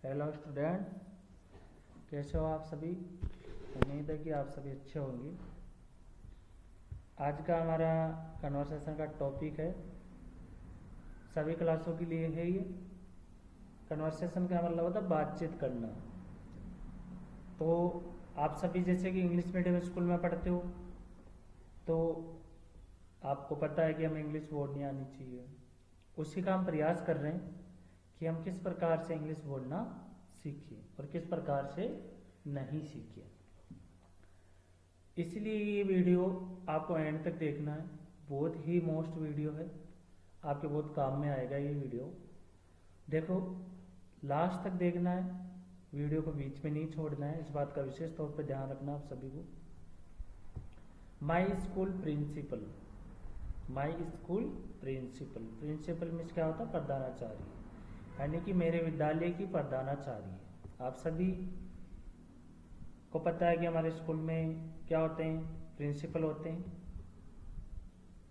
Hello student, कैसे हो आप सभी। उम्मीद है कि आप सभी अच्छे होंगे। आज का हमारा कन्वर्सेशन का टॉपिक है, सभी क्लासों के लिए है ये। कन्वर्सेशन का मतलब होता है बातचीत करना। तो आप सभी जैसे कि इंग्लिश मीडियम स्कूल में पढ़ते हो, तो आपको पता है कि हमें इंग्लिश बोलनी आनी चाहिए। उसी का हम प्रयास कर रहे हैं कि हम किस प्रकार से इंग्लिश बोलना सीखें और किस प्रकार से नहीं सीखें। इसलिए ये वीडियो आपको एंड तक देखना है। बहुत ही मोस्ट वीडियो है, आपके बहुत काम में आएगा ये वीडियो। देखो, लास्ट तक देखना है, वीडियो को बीच में नहीं छोड़ना है। इस बात का विशेष तौर पर ध्यान रखना आप सभी को। My school principal, my school principal, principal means क्या होता है? प्रधानाचार्य, यानी कि मेरे विद्यालय की प्रधानाचार्य। आप सभी को पता है कि हमारे स्कूल में क्या होते हैं? प्रिंसिपल होते हैं।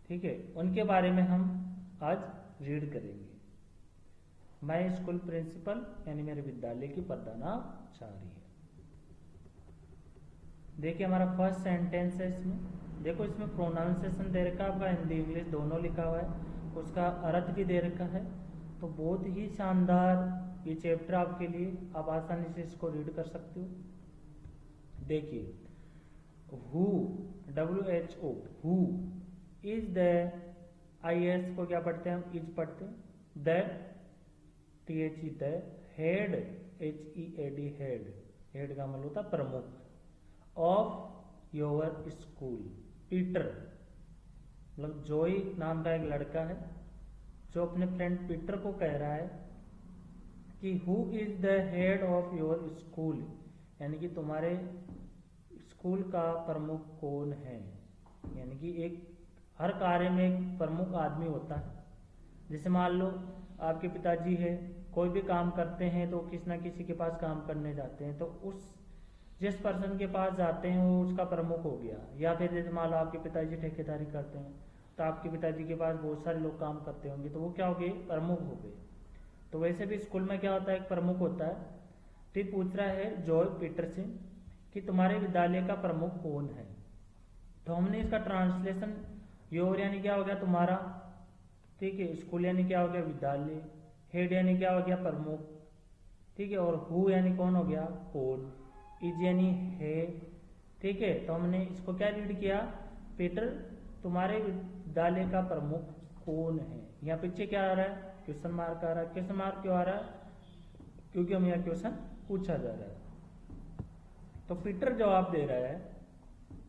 ठीक है, उनके बारे में हम आज रीड करेंगे। माई स्कूल प्रिंसिपल यानी मेरे विद्यालय की प्रधानाचार्य। देखिए हमारा फर्स्ट सेंटेंस है। इसमें देखो, इसमें प्रोनाउंसिएशन दे रखा है आपका, हिंदी इंग्लिश दोनों लिखा हुआ है, उसका अर्थ भी दे रखा है। तो बहुत ही शानदार ये चैप्टर आपके लिए, आप आसानी से इसको रीड कर सकते हो। देखिए, who, WHO, who is the, IS को क्या पढ़ते हैं हम? इज पढ़ते हैं। The, THE the, head, HEAD head, head का मतलब होता है प्रमुख। ऑफ योर स्कूल, पीटर मतलब जॉय नाम का एक लड़का है जो अपने फ्रेंड पीटर को कह रहा है कि who is the head of your school, यानी कि तुम्हारे स्कूल का प्रमुख कौन है। यानी कि एक हर कार्य में एक प्रमुख आदमी होता है। जैसे मान लो आपके पिताजी है, कोई भी काम करते हैं तो किसी ना किसी के पास काम करने जाते हैं, तो उस जिस पर्सन के पास जाते हैं वो उसका प्रमुख हो गया। या फिर जैसे मान लो आपके पिताजी ठेकेदारी करते हैं, तो आपके पिताजी के पास बहुत सारे लोग काम करते होंगे, तो वो क्या हो गए? प्रमुख हो गए। तो वैसे भी स्कूल में क्या होता है? एक प्रमुख होता है। तो पूछ रहा है जॉय पीटर से कि तुम्हारे विद्यालय का प्रमुख कौन है। तो हमने इसका ट्रांसलेशन, योर यानी क्या हो गया? तुम्हारा। ठीक है, स्कूल यानी क्या हो गया? विद्यालय। हेड यानी क्या हो गया? प्रमुख। ठीक है, और हु यानी कौन हो गया? कौन। इज यानी है। ठीक है, तो हमने इसको क्या रीड किया? पीटर तुम्हारे विद्यालय का प्रमुख कौन है। यहाँ पीछे क्या आ रहा है? क्वेश्चन मार्क आ रहा है। क्वेश्चन मार्क क्यों आ रहा है? क्योंकि हमें यह क्वेश्चन पूछा जा रहा है। तो पीटर जवाब दे रहा है।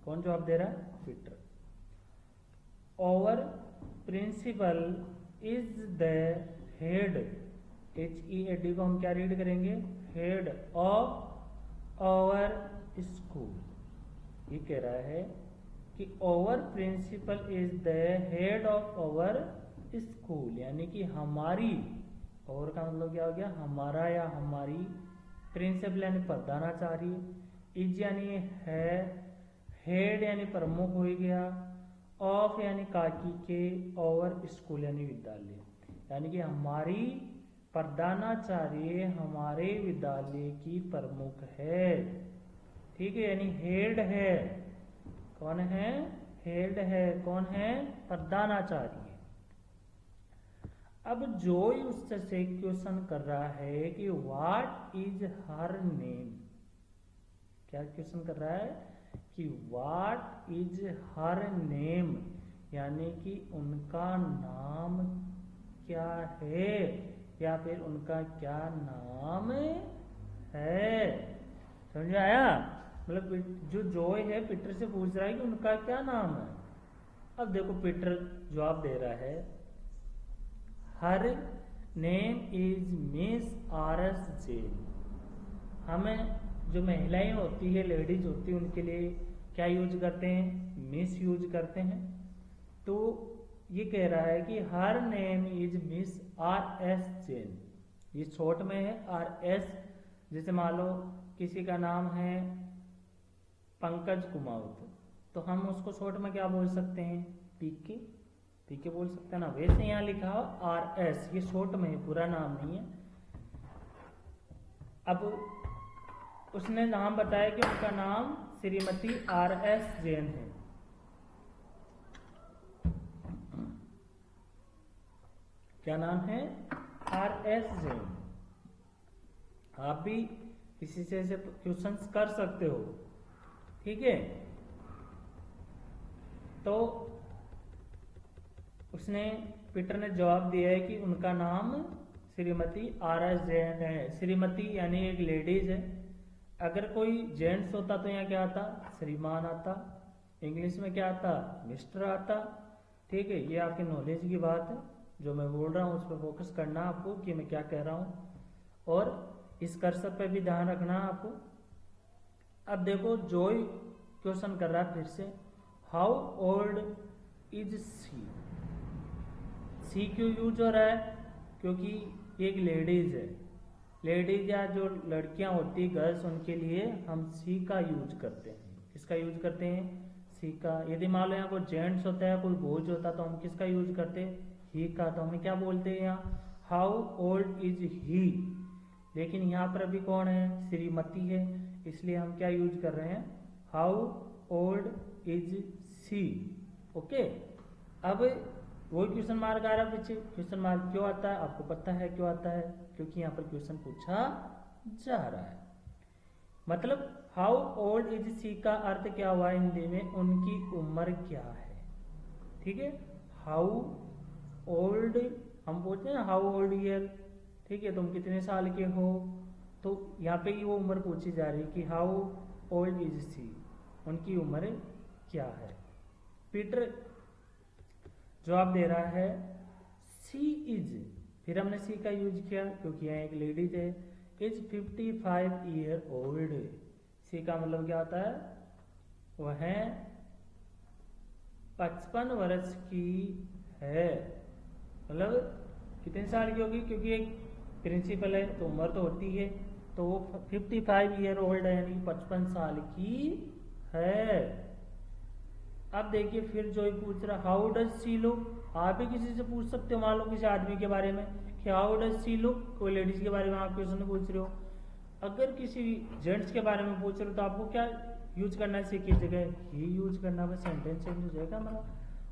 कौन जवाब दे रहा है? Peter. Our principal is the head, HEAD को हम क्या रीड करेंगे? Head of our school. ये कह रहा है कि our principal is the head of our school, यानी कि हमारी, और का मतलब क्या हो गया? हमारा या हमारी। प्रिंसिपल यानी प्रधानाचार्य, इज यानी है, हेड यानी प्रमुख हो गया, ऑफ यानी काकी के, ओवर स्कूल यानी विद्यालय, यानी कि हमारी प्रधानाचार्य हमारे विद्यालय की प्रमुख है। ठीक है, यानी हेड है। कौन है? हेड है। कौन है? प्रधानाचार्य। अब जोई उससे क्वेश्चन कर रहा है कि व्हाट इज हर नेम। क्या क्वेश्चन कर रहा है? कि व्हाट इज हर नेम, यानी कि उनका नाम क्या है, या फिर उनका क्या नाम है। समझ आया? मतलब जो जॉय है पीटर से पूछ रहा है कि उनका क्या नाम है। अब देखो पीटर जवाब दे रहा है, her name is miss RS जेन। हमें जो महिलाएं होती है, लेडीज होती है, उनके लिए क्या यूज करते हैं? मिस यूज करते हैं। तो ये कह रहा है कि her name is miss RS जेन। ये शॉर्ट में है RS। जैसे मान लो किसी का नाम है पंकज कुमावत, तो हम उसको शॉर्ट में क्या बोल सकते हैं? पीके। पीके बोल सकते हैं ना। वैसे यहाँ लिखा हो RS, ये शॉर्ट में है, पूरा नाम नहीं है। अब उसने नाम बताया कि उनका नाम श्रीमती RS जैन है। क्या नाम है? RS जैन। आप भी किसी से ऐसे क्वेश्चंस कर सकते हो, ठीक है। तो उसने पीटर ने जवाब दिया है कि उनका नाम श्रीमती RS जैन है। श्रीमती यानी एक लेडीज है। अगर कोई जेंट्स होता तो यहाँ क्या आता? श्रीमान आता। इंग्लिश में क्या आता? मिस्टर आता। ठीक है, ये आपकी नॉलेज की बात है। जो मैं बोल रहा हूँ उस पर फोकस करना आपको कि मैं क्या कह रहा हूँ, और इस कर्सर पे भी ध्यान रखना आपको। अब देखो जॉय क्वेश्चन कर रहा है फिर से, हाउ ओल्ड इज सी। सी क्यों यूज हो रहा है? क्योंकि एक लेडीज है। लेडीज या जो लड़कियां होती गर्ल्स, उनके लिए हम सी का यूज करते हैं। किसका यूज करते हैं? सी का। यदि मान लो यहाँ कोई जेंट्स होता है, कोई बॉयज होता है, तो हम किसका यूज करते हैं? ही का। तो हमें क्या बोलते हैं यहाँ? How old is he. लेकिन यहाँ पर अभी कौन है? श्रीमती है, इसलिए हम क्या यूज कर रहे हैं? How old is she. Okay. अब वही क्वेश्चन मार्क आ रहा है पीछे। क्वेश्चन मार्क क्यों आता है? आपको पता है क्यों आता है? क्योंकि यहाँ पर क्वेश्चन पूछा जा रहा है। मतलब हाउ ओल्ड इज सी का अर्थ क्या हुआ हिंदी में? उनकी उम्र क्या है। ठीक है, हाउ ओल्ड हम पूछते हैं हाउ ओल्ड ईयर। ठीक है, तुम कितने साल के हो? तो यहाँ पे ही वो उम्र पूछी जा रही है कि हाउ ओल्ड इज सी, उनकी उम्र क्या है। पीटर जवाब दे रहा है सी इज, फिर हमने सी का यूज किया क्योंकि यहाँ एक लेडीज है, इज 55 ईयर ओल्ड। सी का मतलब क्या होता है? वह 55 वर्ष की है। मतलब कितने साल की होगी? क्योंकि एक प्रिंसिपल है तो उम्र तो होती है, तो वो 55 ईयर ओल्ड है, यानी 55 साल की है। अब देखिए फिर जो पूछ रहा हाउ डज सी लुक। आप भी किसी से पूछ सकते हो, मान लो किसी आदमी के बारे में कि हाउ डज सी लुक। कोई लेडीज के बारे में आप क्वेश्चन पूछ रहे हो। अगर किसी जेंट्स के बारे में पूछ रहे हो तो आपको क्या यूज करना है? सी की जगह ही यूज करना है, सेंटेंस चेंज हो जाएगा। मतलब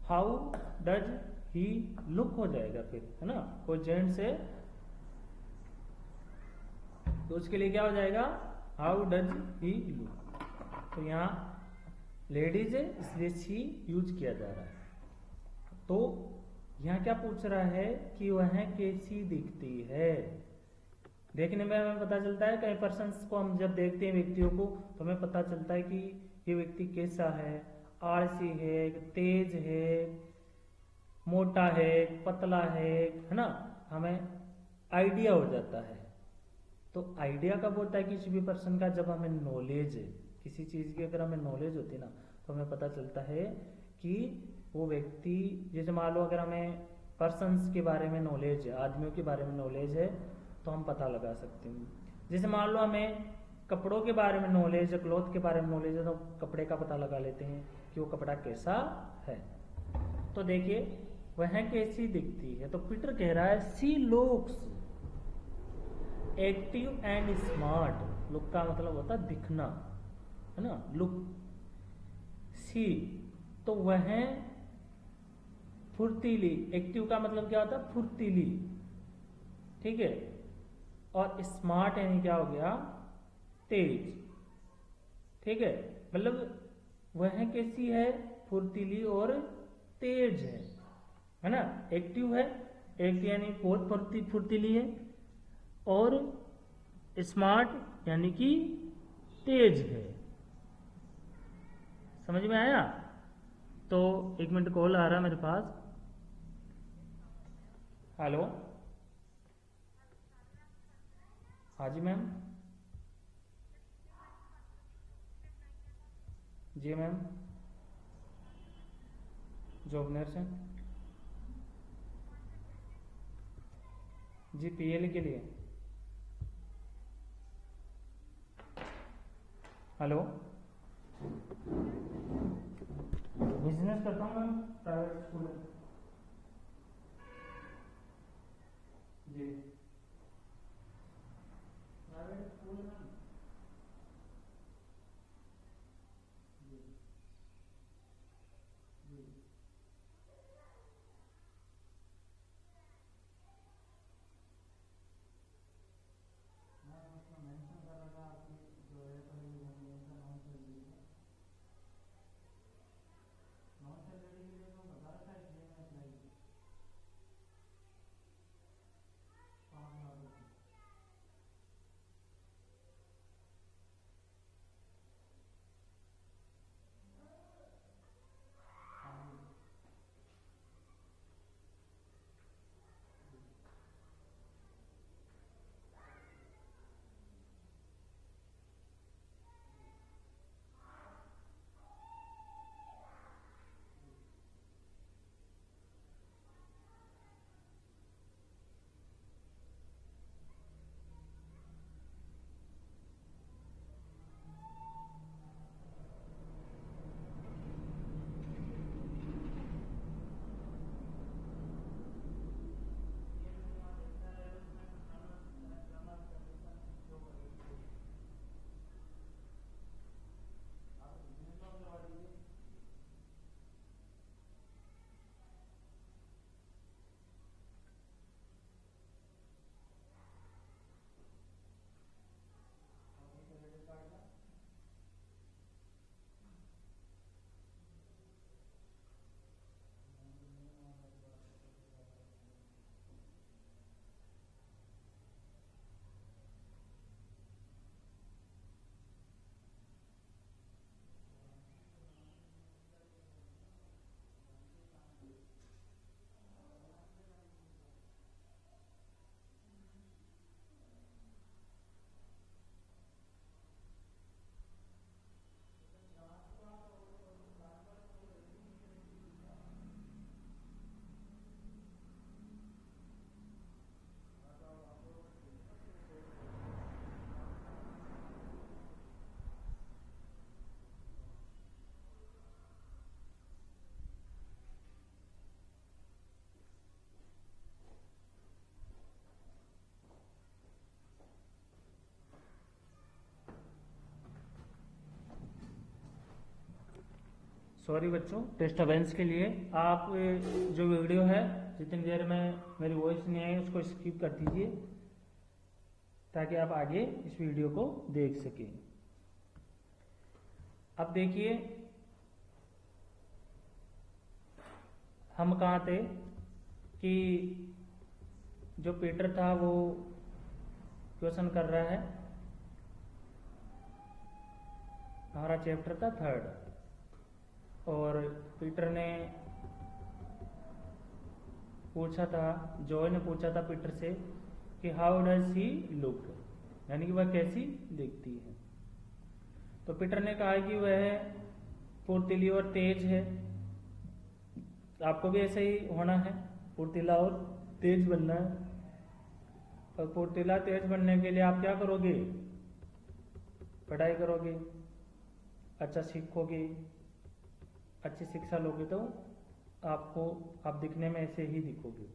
हाउ डज ही लुक हो जाएगा फिर, है ना। कोई जेंट्स है तो उसके लिए क्या हो जाएगा? How does he look. तो यहाँ लेडीज है इसलिए सी यूज किया जा रहा है। तो यहाँ क्या पूछ रहा है कि वह कैसी दिखती है। देखने में हमें पता चलता है, कई पर्सन्स को हम जब देखते हैं व्यक्तियों को तो हमें पता चलता है कि ये व्यक्ति कैसा है। आलसी है, तेज है, मोटा है, पतला है ना। हमें आइडिया हो जाता है। तो आइडिया कब होता है किसी भी पर्सन का? जब हमें नॉलेज है किसी चीज की। अगर हमें नॉलेज होती है ना तो हमें पता चलता है कि वो व्यक्ति, जैसे मान लो अगर हमें पर्सन्स के बारे में नॉलेज है, आदमियों के बारे में नॉलेज है, तो हम पता लगा सकते हैं। जैसे मान लो हमें कपड़ों के बारे में नॉलेज है, क्लॉथ के बारे में नॉलेज है, तो कपड़े का पता लगा लेते हैं कि वो कपड़ा कैसा है। तो देखिए वह कैसी दिखती है। तो पीटर कह रहा है she looks active and smart. Look का मतलब होता है दिखना, है ना। लुक सी, तो वह फुर्तीली। एक्टिव का मतलब क्या होता है? फुर्तीली। ठीक है, और स्मार्ट यानी क्या हो गया? तेज। ठीक है, मतलब वह कैसी है? फुर्तीली और तेज है ना। एक्टिव है, एक्टिव यानी बहुत फुर्तीली है, और स्मार्ट यानी कि तेज है। समझ में आया? तो 1 मिनट कॉल आ रहा है मेरे पास। हेलो, हाँ जी मैम। जी मैम, जॉब नर्स है जी, पीएल के लिए। हेलो, बिजनेस करता हूँ मैम, प्राइवेट स्कूल में जी। सॉरी बच्चों डिस्टर्बेंस के लिए। आप जो वीडियो है जितनी देर में मेरी वॉइस नहीं आई उसको स्किप कर दीजिए ताकि आप आगे इस वीडियो को देख सकें। अब देखिए हम कहाँ थे कि जो पीटर था वो क्वेश्चन कर रहा है, हमारा चैप्टर था 3rd, और पीटर ने पूछा था, जॉय ने पूछा था पीटर से कि हाउ डज शी लुक, यानी कि वह कैसी दिखती है। तो पीटर ने कहा कि वह फुर्तीली और तेज है। आपको भी ऐसे ही होना है, फुर्तीला और तेज बनना है। और फुर्तीला तेज बनने के लिए आप क्या करोगे? पढ़ाई करोगे, अच्छा सीखोगे, अच्छी शिक्षा लोगे तो आप दिखने में ऐसे ही दिखोगे।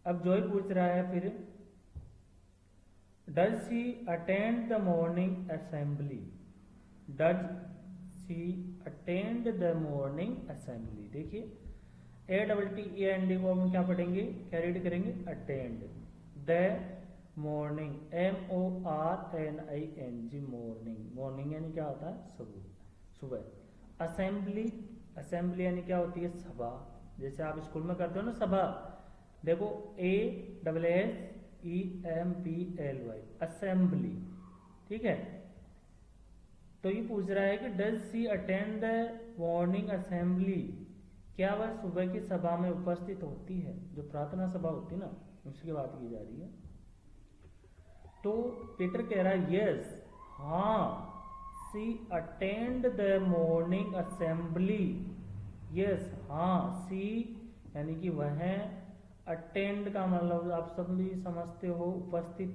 अब जॉय पूछ रहा है फिर, does she attend the morning assembly, does she attend the morning assembly. देखिए ATTEND को हम क्या पढ़ेंगे, क्या रीड करेंगे? Attend the morning, MORNING, morning. Morning यानी क्या होता है? सुबह। असेंबली, असेंबली यानी क्या होती है? सभा। जैसे आप स्कूल में करते हो ना सभा, देखो ASSEMBLY, असेंबली, ठीक है। तो ये पूछ रहा है कि does she attend the morning assembly, क्या वह सुबह की सभा में उपस्थित होती है? जो प्रार्थना सभा होती है ना, उसकी बात की जा रही है। तो पीटर कह रहा है यस, हाँ, she attend the morning assembly, yes, हाँ, शी यानी कि वह, अटेंड का मतलब आप सब भी समझते हो, उपस्थित।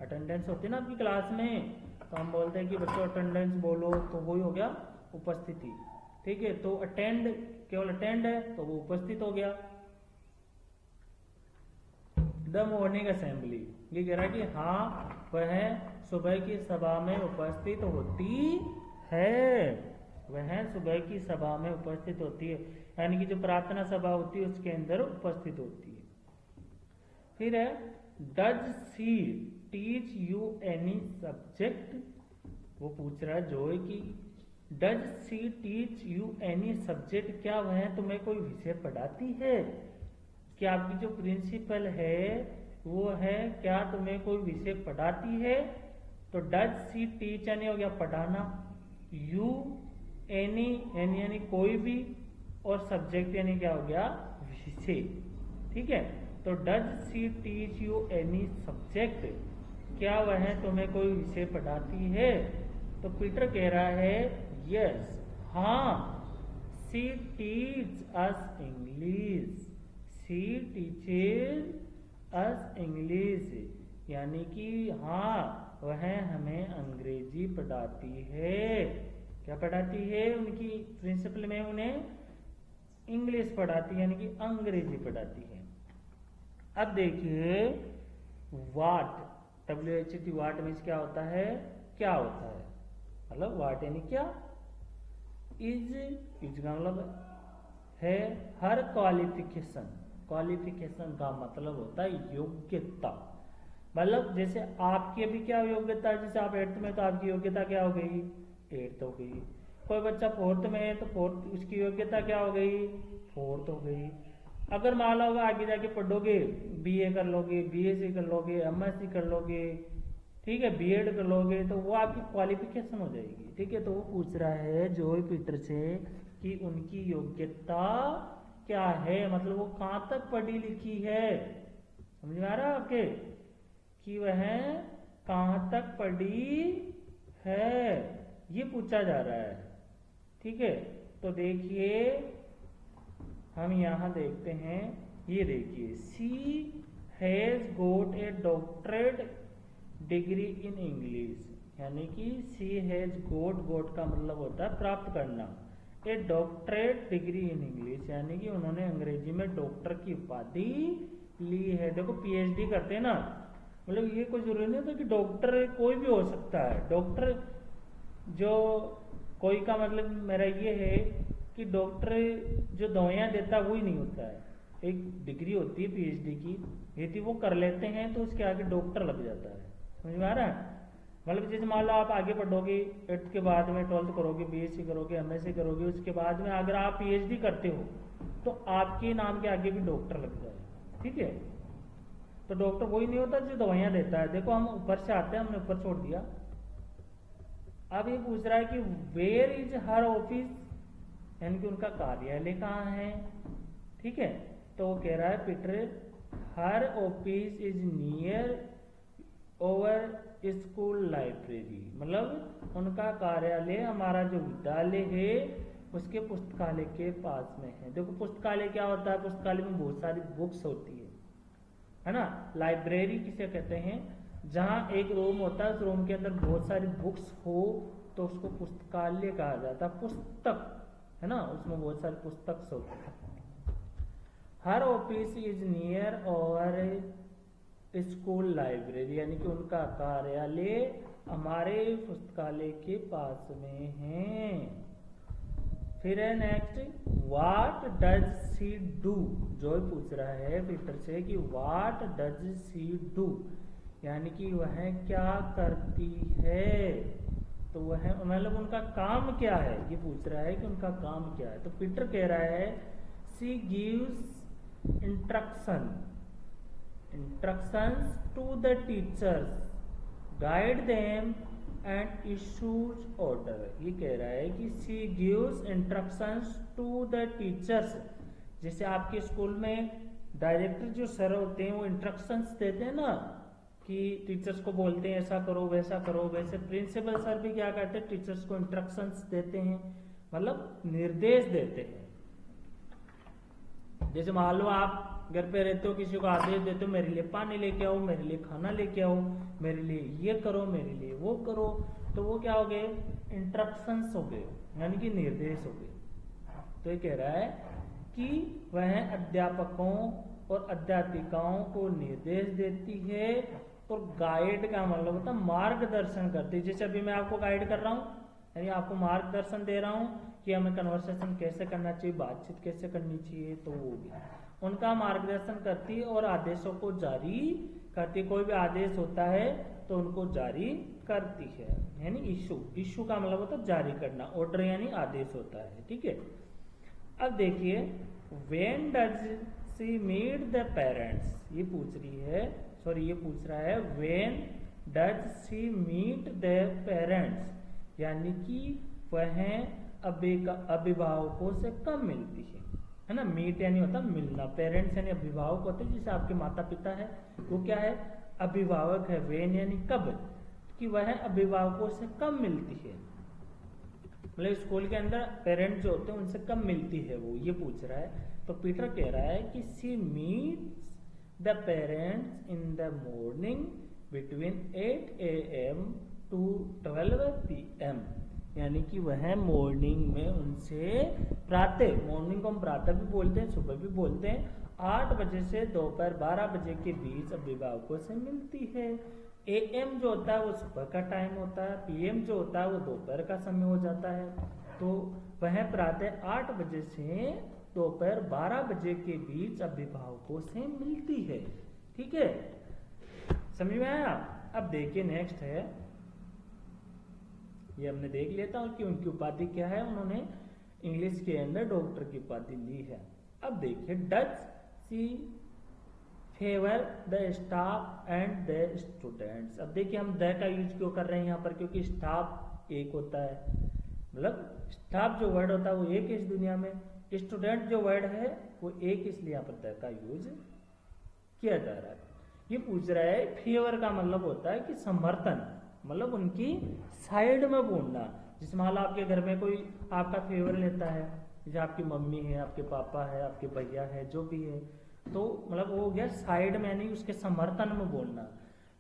अटेंडेंस होती है ना आपकी क्लास में, तो हम बोलते हैं कि बच्चों अटेंडेंस बोलो, तो वही हो गया उपस्थिति, ठीक है। तो अटेंड, केवल अटेंड है तो वो उपस्थित हो गया। द मॉर्निंग असेंबली, ये कह रहा है कि हाँ वह सुबह की सभा में उपस्थित होती है, वह सुबह की सभा में उपस्थित होती है, यानी कि जो प्रार्थना सभा होती है उसके अंदर उपस्थित होती है। फिर है does she teach you any subject, वो पूछ रहा है जो है कि does she teach you any subject, क्या वह तुम्हें कोई विषय पढ़ाती है, कि आपकी जो प्रिंसिपल है वो है क्या तुम्हें कोई विषय पढ़ाती है। तो डज सी टीच यानी हो गया पढ़ाना, यू एनी यानी कोई भी, और सब्जेक्ट यानी क्या हो गया विषय, ठीक है। तो does she teach you any subject, क्या वह तुम्हें कोई विषय पढ़ाती है। तो पीटर कह रहा है यस, हाँ, सी टीच अस इंग्लिश, सी टीचेज अस इंग्लिश, यानी कि हाँ वह हमें अंग्रेजी पढ़ाती है। क्या पढ़ाती है, उनकी प्रिंसिपल में उन्हें इंग्लिश पढ़ाती है, यानी कि अंग्रेजी पढ़ाती है। अब देखिए वाट, WHT वाट मीन्स क्या होता है, क्या होता है, मतलब वाट यानी क्या, इज का मतलब है हर क्वालिफिकेशन, क्वालिफिकेशन का मतलब होता है योग्यता, मतलब जैसे आपकी अभी क्या योग्यता है, जैसे आप 8th में तो आपकी योग्यता क्या हो गई 8th हो गई, कोई बच्चा 4th में है तो 4th उसकी योग्यता क्या हो गई 4th हो गई। अगर मान लो आगे जाके पढ़ोगे, BA कर लोगे, BSc कर लोगे, MSc कर लोगे, ठीक है, B.Ed कर लोगे, तो वो आपकी क्वालिफिकेशन हो जाएगी, ठीक है। तो वो पूछ रहा है जॉय पीटर से कि उनकी योग्यता क्या है, मतलब वो कहाँ तक पढ़ी लिखी है, समझ में आ रहा है आपके, कि वह कहाँ तक पढ़ी है, ये पूछा जा रहा है, ठीक है। तो देखिए हम यहाँ देखते हैं, ये देखिए she has got a doctorate degree in English, यानी कि सी हैज गोट का मतलब होता है प्राप्त करना, ए डॉक्टरेट डिग्री इन इंग्लिश, यानी कि उन्होंने अंग्रेजी में डॉक्टर की उपाधि ली है। देखो PhD करते हैं ना, मतलब ये कोई जरूरी नहीं होता कि डॉक्टर कोई भी हो सकता है, डॉक्टर जो कोई का मतलब मेरा ये है कि डॉक्टर जो दवाइयाँ देता वही नहीं होता है, एक डिग्री होती है PhD की, यदि वो कर लेते हैं तो उसके आगे डॉक्टर लग जाता है, समझ में आ रहा है। मतलब जैसे मान लो आप आगे पढ़ोगे 8th के बाद में 12th करोगे, BSc करोगे, MSc करोगे, उसके बाद में अगर आप PhD करते हो तो आपके नाम के आगे भी डॉक्टर लग जाए, ठीक है। तो डॉक्टर वही नहीं होता जो दवाइयाँ देता है। देखो हम ऊपर से आते हैं, हमने ऊपर छोड़ दिया। अब ये पूछ रहा है कि वेयर इज हर ऑफिस, यानी कि उनका कार्यालय कहाँ है, ठीक है। तो वो कह रहा है Peter her office is near over school library, मतलब उनका कार्यालय हमारा जो विद्यालय है उसके पुस्तकालय के पास में है। देखो पुस्तकालय क्या होता है, पुस्तकालय में बहुत सारी बुक्स होती है ना। लाइब्रेरी किसे कहते हैं, जहाँ एक रूम होता है, उस रूम के अंदर बहुत सारी बुक्स हो तो उसको पुस्तकालय कहा जाता है, पुस्तक है ना, उसमें बहुत सारे पुस्तक होते हैं। हर ऑफिस इज नियर और स्कूल लाइब्रेरी, यानी कि उनका कार्यालय हमारे पुस्तकालय के पास में है। फिर है next what does she do, जो पूछ रहा है पीटर से कि व्हाट डज सी डू, यानी कि वह क्या करती है। तो वह मतलब उनका काम क्या है, ये पूछ रहा है कि उनका काम क्या है। तो पीटर कह रहा है she gives instructions to the teachers, guide them and issues order. ये कह रहा है कि she gives instructions to the teachers, जैसे आपके स्कूल में डायरेक्टर जो सर होते हैं वो इंस्ट्रक्शंस देते हैं ना, कि टीचर्स को बोलते हैं ऐसा करो वैसा करो, वैसे प्रिंसिपल सर भी क्या करते हैं, टीचर्स को इंस्ट्रक्शंस देते हैं, मतलब निर्देश देते हैं। जैसे मान लो आप घर पे रहते हो, किसी को आदेश देते हो मेरे लिए पानी लेके आओ, मेरे लिए खाना लेके आओ, मेरे लिए ये करो, मेरे लिए वो करो, तो वो क्या हो गए, इंस्ट्रक्शंस हो गए, यानी कि निर्देश हो गए। तो ये कह रहा है कि वह अध्यापकों और अध्यापिकाओं को निर्देश देती है। और गाइड का मतलब होता है मार्गदर्शन करती है। जैसे अभी मैं आपको गाइड कर रहा हूँ, यानी आपको मार्गदर्शन दे रहा हूँ कि हमें कन्वर्सेशन कैसे करना चाहिए, बातचीत कैसे करनी चाहिए, तो वो भी उनका मार्गदर्शन करती है और आदेशों को जारी करती है। कोई भी आदेश होता है तो उनको जारी करती है, यानी इशू का मतलब होता है जारी करना, ऑर्डर यानी आदेश होता है। ठीक है, अब देखिए when does she meet the parents, ये पूछ रहा है when does she meet the parents, यानी कि वह अभिभावकों से कब मिलती है ना। मीट यानी होता मिलना, पेरेंट्स यानी अभिभावक होते हैं, जैसे आपके माता पिता है वो क्या है, अभिभावक है। वेन यानी कब, कि वह अभिभावकों से कब मिलती है, मतलब स्कूल के अंदर पेरेंट्स जो होते हैं उनसे कब मिलती है वो, ये पूछ रहा है। तो पीटर कह रहा है कि she meets the parents in the morning between 8 AM to 12 PM, यानी कि वह मॉर्निंग में उनसे प्रातः, मॉर्निंग को हम प्रातः भी बोलते हैं, सुबह भी बोलते हैं, 8 बजे से दोपहर 12 बजे के बीच अभिभावकों से मिलती है। AM जो होता है वो सुबह का टाइम होता है, PM जो होता है वो दोपहर का समय हो जाता है। तो वह प्रातः 8 बजे से दोपहर 12 बजे के बीच अभिभावकों से मिलती है। ठीक है, समझ में आया। अब देखिए नेक्स्ट है, ये हमने देख लिया था कि उनकी उपाधि क्या है, उन्होंने इंग्लिश के अंदर डॉक्टर की उपाधि ली है। अब देखिए does she favour the staff and the students. अब देखिए हम द का यूज क्यों कर रहे हैं यहाँ पर, क्योंकि स्टाफ एक होता है, मतलब स्टाफ जो वर्ड होता है वो एक इस दुनिया में, स्टूडेंट जो वर्ड है वो एक, इसलिए यहाँ पर द का यूज किया जा रहा है। ये पूछ रहा है फेवर का मतलब होता है कि समर्थन, मतलब उनकी साइड में बोलना। जिसमें मान लो आपके घर में कोई आपका फेवर लेता है, जैसे आपकी मम्मी है, आपके पापा है, आपके भैया है, जो भी है, तो मतलब वो हो गया साइड में, नहीं उसके समर्थन में बोलना।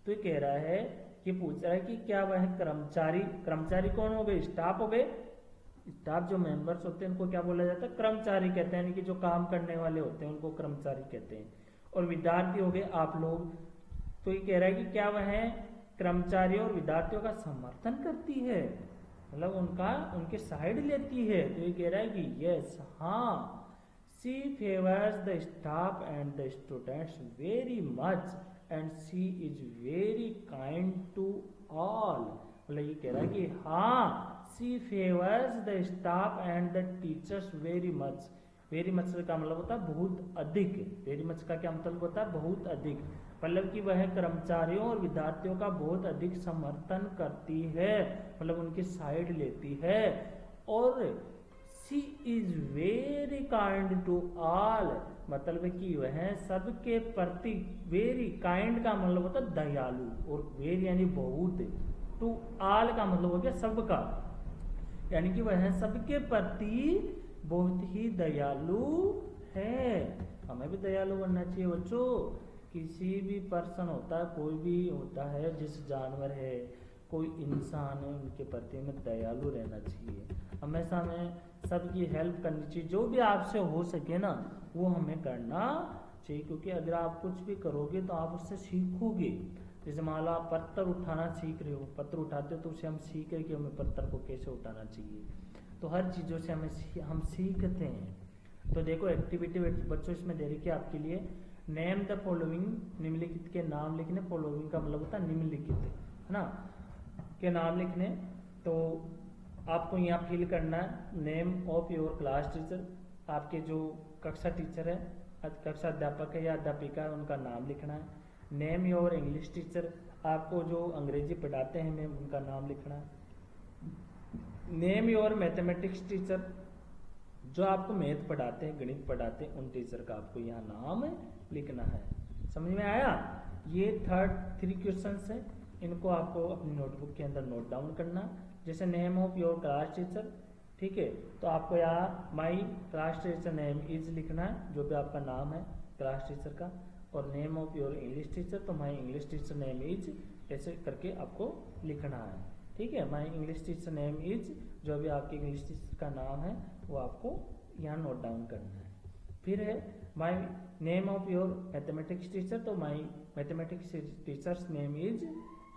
तो ये कह रहा है, ये पूछ रहा है कि क्या वह कर्मचारी, कर्मचारी कौन हो गए, स्टाफ हो गए। स्टाफ जो मेंबर्स होते हैं उनको क्या बोला जाता है, कर्मचारी कहते हैं, यानी कि जो काम करने वाले होते हैं उनको कर्मचारी कहते हैं। और विद्यार्थी हो गए आप लोग। तो ये कह रहा है कि क्या वह कर्मचारियों और विद्यार्थियों का समर्थन करती है, मतलब उनके साइड लेती है। तो ये कह रहा है कि यस, हाँ, she favours the staff and the students very much and she is very kind to all. मतलब ये कह रहा है कि हाँ, she favours the staff and the teachers very much. Very much का मतलब होता है बहुत अधिक। वेरी मच का क्या मतलब होता है, बहुत अधिक, मतलब कि वह कर्मचारियों और विद्यार्थियों का बहुत अधिक समर्थन करती है, मतलब उनकी साइड लेती है। और she is very kind to all, मतलब कि वह सबके प्रति, वेरी काइंड का मतलब होता है दयालु, और वेरी यानी बहुत, टू ऑल का मतलब हो गया सबका, यानी कि वह सबके प्रति बहुत ही दयालु है। हमें भी दयालु बनना चाहिए बच्चों। किसी भी पर्सन होता है, कोई भी होता है, जिस जानवर है, कोई इंसान है, उनके प्रति हमें दयालु रहना चाहिए। हमेशा हमें सबकी हेल्प करनी चाहिए, जो भी आपसे हो सके ना वो हमें करना चाहिए, क्योंकि अगर आप कुछ भी करोगे तो आप उससे सीखोगे। जैसे मान लो आप पत्थर उठाना सीख रहे हो, पत्थर उठाते हो तो उससे हम सीख रहे कि हमें पत्थर को कैसे उठाना चाहिए। तो हर चीज़ों से हम सीखते हैं। तो देखो एक्टिविटी बच्चों इसमें दे रखी है आपके लिए, नेम द फॉलोइंग, निम्नलिखित के नाम लिखने। फॉलोइंग का मतलब होता है निम्नलिखित, है ना, के नाम लिखने। तो आपको यहाँ फिल करना है name of your class teacher, आपके जो कक्षा टीचर है, कक्षा अध्यापक है या अध्यापिका है, उनका नाम लिखना है। नेम योर इंग्लिश टीचर, आपको जो अंग्रेजी पढ़ाते हैं मैम उनका नाम लिखना है। नेम योर मैथमेटिक्स टीचर, जो आपको मैथ पढ़ाते हैं, गणित पढ़ाते हैं, उन टीचर का आपको यहाँ नाम लिखना है। समझ में आया। ये 3 क्वेश्चंस हैं, इनको आपको अपनी नोटबुक के अंदर नोट डाउन करना। जैसे name of your class teacher, ठीक है, तो आपको यहाँ my class teacher name is लिखना है, जो भी आपका नाम है क्लास टीचर का। और name of your English teacher, तो my English teacher name is, ऐसे करके आपको लिखना है। ठीक है, my English teacher name is, जो भी आपके इंग्लिश टीचर का नाम है वो आपको यहाँ नोट डाउन करना है। फिर है my name of your mathematics teacher, तो my mathematics teacher's name is,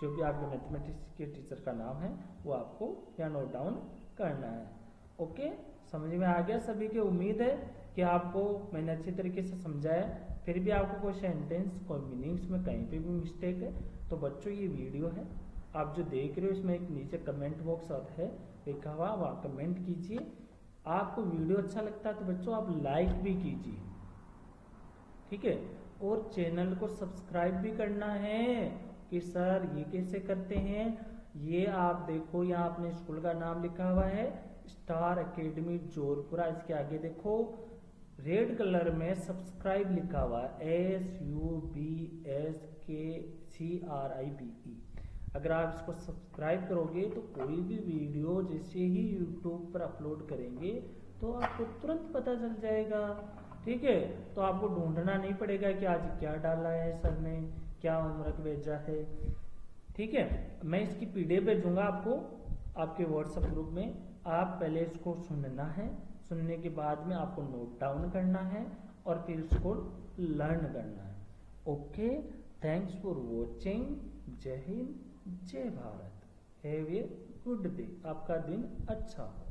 जो भी आपके मैथमेटिक्स के टीचर का नाम है वो आपको यहाँ नोट डाउन करना है। ओके, समझ में आ गया सभी की? उम्मीद है कि आपको मैंने अच्छी तरीके से समझाया। फिर भी आपको कोई सेंटेंस, कोई मीनिंग्स में कहीं पे भी मिस्टेक है तो बच्चों ये वीडियो है, आप जो देख रहे हो इसमें एक नीचे कमेंट बॉक्स है लिखा हुआ, वहाँ कमेंट कीजिए। आपको वीडियो अच्छा लगता है तो बच्चों आप लाइक भी कीजिए, ठीक है? और चैनल को सब्सक्राइब भी करना है कि सर ये कैसे करते हैं। ये आप देखो यहाँ अपने स्कूल का नाम लिखा हुआ है स्टार एकेडमी जोरपुरा, इसके आगे देखो रेड कलर में सब्सक्राइब लिखा हुआ है SUBSKCRIBE। अगर आप इसको सब्सक्राइब करोगे तो कोई भी वीडियो जैसे ही यूट्यूब पर अपलोड करेंगे तो आपको तुरंत पता चल जाएगा, ठीक है? तो आपको ढूंढना नहीं पड़ेगा कि आज क्या डाला है सर ने, क्या होमवर्क भेजा है, ठीक है? मैं इसकी PDF भेजूंगा आपको आपके व्हाट्सएप ग्रुप में। आप पहले इसको सुनना है, सुनने के बाद में आपको नोट डाउन करना है और फिर इसको लर्न करना है। Okay, thanks for watching. जय हिंद, जय Bharat. Have a good day. आपका दिन अच्छा हो।